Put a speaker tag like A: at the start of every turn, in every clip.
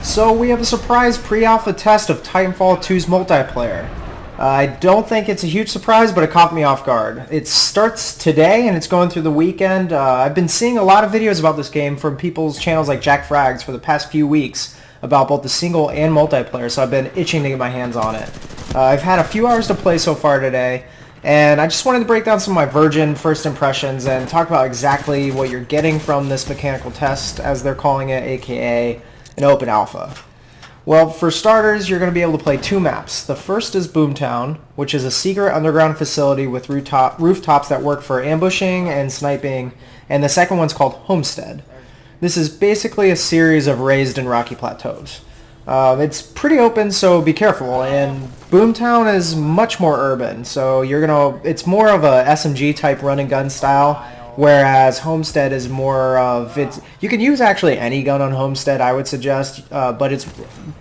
A: So we have a surprise pre-alpha test of Titanfall 2's multiplayer. I don't think it's a huge surprise, but it caught me off guard. It starts today and it's going through the weekend. I've been seeing a lot of videos about this game from people's channels like Jack Frags for the past few weeks about both the single and multiplayer, so I've been itching to get my hands on it. I've had a few hours to play so far today, and I just wanted to break down some of my virgin first impressions and talk about exactly what you're getting from this mechanical test, as they're calling it, aka an open alpha. Well, for starters, you're going to be able to play two maps. The first is Boomtown, which is a secret underground facility with rooftops that work for ambushing and sniping, and the second one's called Homestead. This is basically a series of raised and rocky plateaus. It's pretty open, so be careful, and Boomtown is much more urban, so it's more of a SMG type run and gun style, whereas Homestead is more of, you can use actually any gun on Homestead, I would suggest, but it's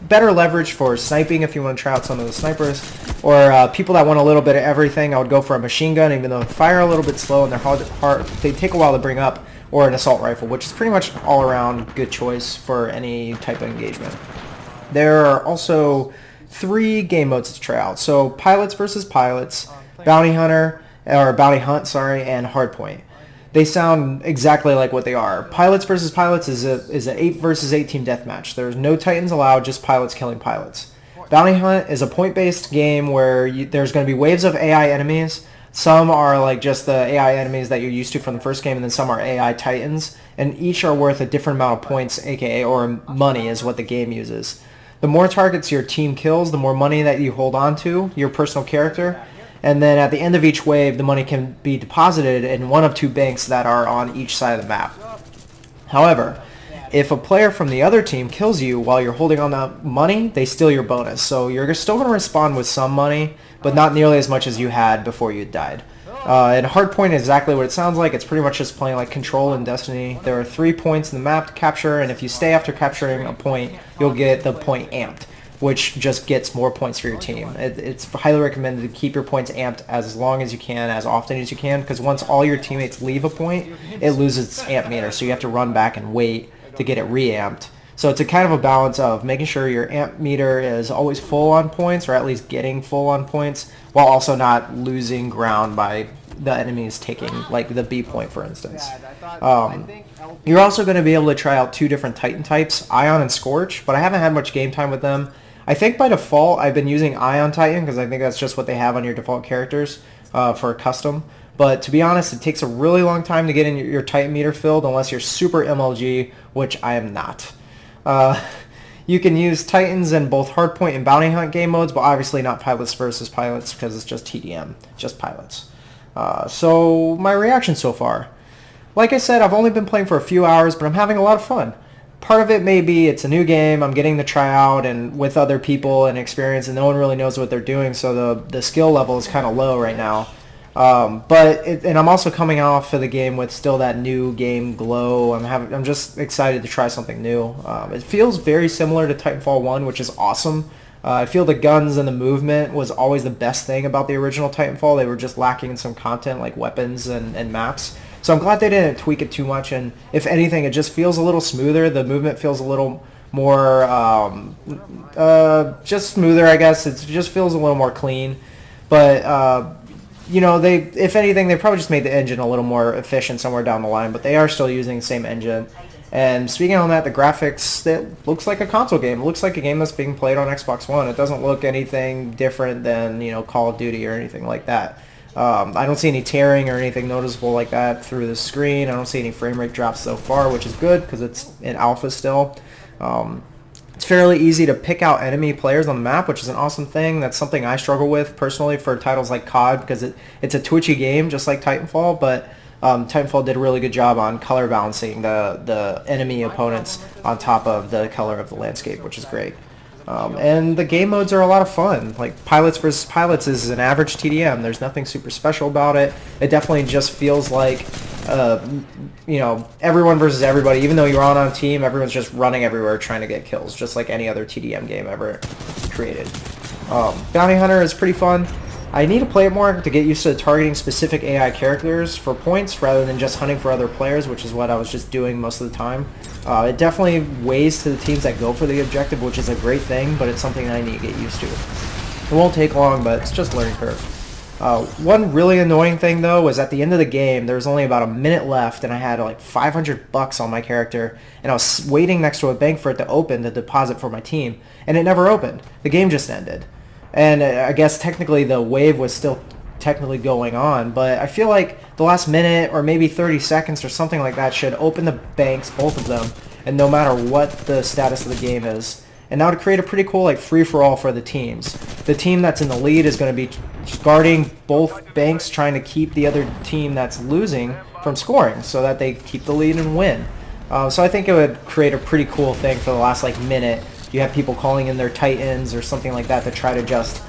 A: better leverage for sniping if you want to try out some of the snipers, or people that want a little bit of everything. I would go for a machine gun, even though they fire a little bit slow and they take a while to bring up, or an assault rifle, which is pretty much all around good choice for any type of engagement. There are also 3 game modes to try out. So pilots versus pilots, bounty hunt, and hardpoint. They sound exactly like what they are. Pilots versus pilots is an 8 versus 8 team deathmatch. There's no Titans allowed, just pilots killing pilots. Bounty hunt is a point-based game where there's going to be waves of AI enemies. Some are like just the AI enemies that you're used to from the first game, and then some are AI Titans, and each are worth a different amount of points, aka, or money is what the game uses. The more targets your team kills, the more money that you hold on to, your personal character, and then at the end of each wave, the money can be deposited in one of 2 banks that are on each side of the map. However, if a player from the other team kills you while you're holding on that money, they steal your bonus. So you're still going to respond with some money, but not nearly as much as you had before you died. And Hardpoint is exactly what it sounds like. It's pretty much just playing like Control in Destiny. There are 3 points in the map to capture, and if you stay after capturing a point, you'll get the point amped, which just gets more points for your team. It's highly recommended to keep your points amped as long as you can, as often as you can, because once all your teammates leave a point, it loses its amp meter, so you have to run back and wait to get it re-amped. So it's a kind of a balance of making sure your amp meter is always full on points, or at least getting full on points, while also not losing ground by the enemies taking, like the B point, for instance. You're also going to be able to try out 2 different Titan types, Ion and Scorch, but I haven't had much game time with them. I think by default I've been using Ion Titan because I think that's just what they have on your default characters for custom. But to be honest, it takes a really long time to get in your Titan meter filled unless you're super MLG, which I am not. You can use Titans in both Hardpoint and Bounty Hunt game modes, but obviously not pilots versus pilots because it's just TDM, just pilots. So my reaction so far. Like I said, I've only been playing for a few hours, but I'm having a lot of fun. Part of it may be it's a new game, I'm getting to try out and with other people and experience, and no one really knows what they're doing, so the skill level is kind of low right now. And I'm also coming off of the game with still that new game glow. I'm just excited to try something new. It feels very similar to Titanfall 1, which is awesome. I feel the guns and the movement was always the best thing about the original Titanfall. They were just lacking in some content like weapons and maps. So I'm glad they didn't tweak it too much, and if anything, it just feels a little smoother. The movement feels a little more, just smoother, I guess. It just feels a little more clean. But, if anything, they probably just made the engine a little more efficient somewhere down the line, but they are still using the same engine. And speaking on that, the graphics, it looks like a console game. It looks like a game that's being played on Xbox One. It doesn't look anything different than, Call of Duty or anything like that. I don't see any tearing or anything noticeable like that through the screen. I don't see any frame rate drops so far, which is good because it's in alpha still. It's fairly easy to pick out enemy players on the map, which is an awesome thing. That's something I struggle with personally for titles like COD because it's a twitchy game just like Titanfall, but Titanfall did a really good job on color balancing the enemy opponents on top of the color of the landscape, which is great. And the game modes are a lot of fun. Like Pilots versus Pilots is an average TDM. There's nothing super special about it. It definitely just feels like, everyone versus everybody. Even though you're on a team, everyone's just running everywhere trying to get kills, just like any other TDM game ever created. Bounty Hunter is pretty fun. I need to play it more to get used to targeting specific AI characters for points rather than just hunting for other players, which is what I was just doing most of the time. It definitely weighs to the teams that go for the objective, which is a great thing, but it's something I need to get used to. It won't take long, but it's just a learning curve. One really annoying thing though was at the end of the game, there was only about a minute left, and I had like $500 on my character, and I was waiting next to a bank for it to open to deposit for my team, and it never opened. The game just ended. And I guess technically the wave was still technically going on, but I feel like the last minute or maybe 30 seconds or something like that should open the banks, both of them, and no matter what the status of the game is. And that would create a pretty cool like free-for-all for the teams. The team that's in the lead is going to be guarding both banks, trying to keep the other team that's losing from scoring so that they keep the lead and win. So I think it would create a pretty cool thing for the last like minute. You have people calling in their Titans or something like that to try to just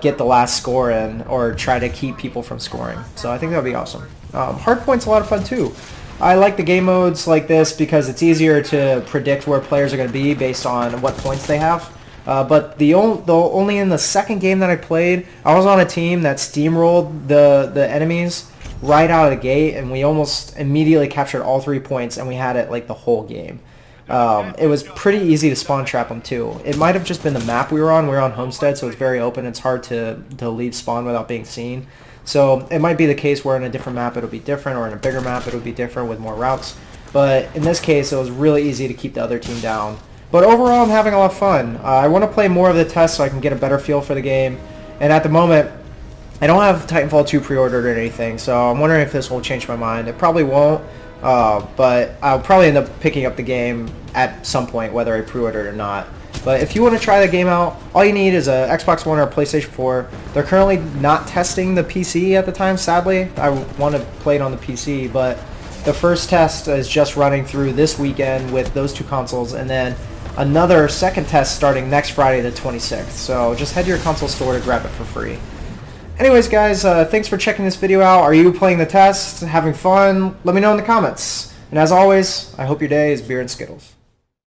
A: get the last score in or try to keep people from scoring. So I think that would be awesome. Hardpoint's a lot of fun too. I like the game modes like this because it's easier to predict where players are going to be based on what points they have. But only in the second game that I played, I was on a team that steamrolled the enemies right out of the gate, and we almost immediately captured all 3 points, and we had it like the whole game. It was pretty easy to spawn trap them too. It might have just been the map we were on. We were on Homestead, so it's very open. It's hard to leave spawn without being seen. So it might be the case where in a different map it'll be different, or in a bigger map it'll be different with more routes. But in this case, it was really easy to keep the other team down. But overall, I'm having a lot of fun. I want to play more of the tests so I can get a better feel for the game. And at the moment, I don't have Titanfall 2 pre-ordered or anything, so I'm wondering if this will change my mind. It probably won't, but I'll probably end up picking up the game at some point, whether I pre-order it or not. But if you want to try the game out, all you need is a Xbox One or a PlayStation 4. They're currently not testing the PC at the time, sadly. I want to play it on the PC, but the first test is just running through this weekend with those two consoles, and then another second test starting next Friday the 26th. So just head to your console store to grab it for free. Anyways, guys, thanks for checking this video out. Are you playing the test, having fun? Let me know in the comments. And as always, I hope your day is beer and Skittles.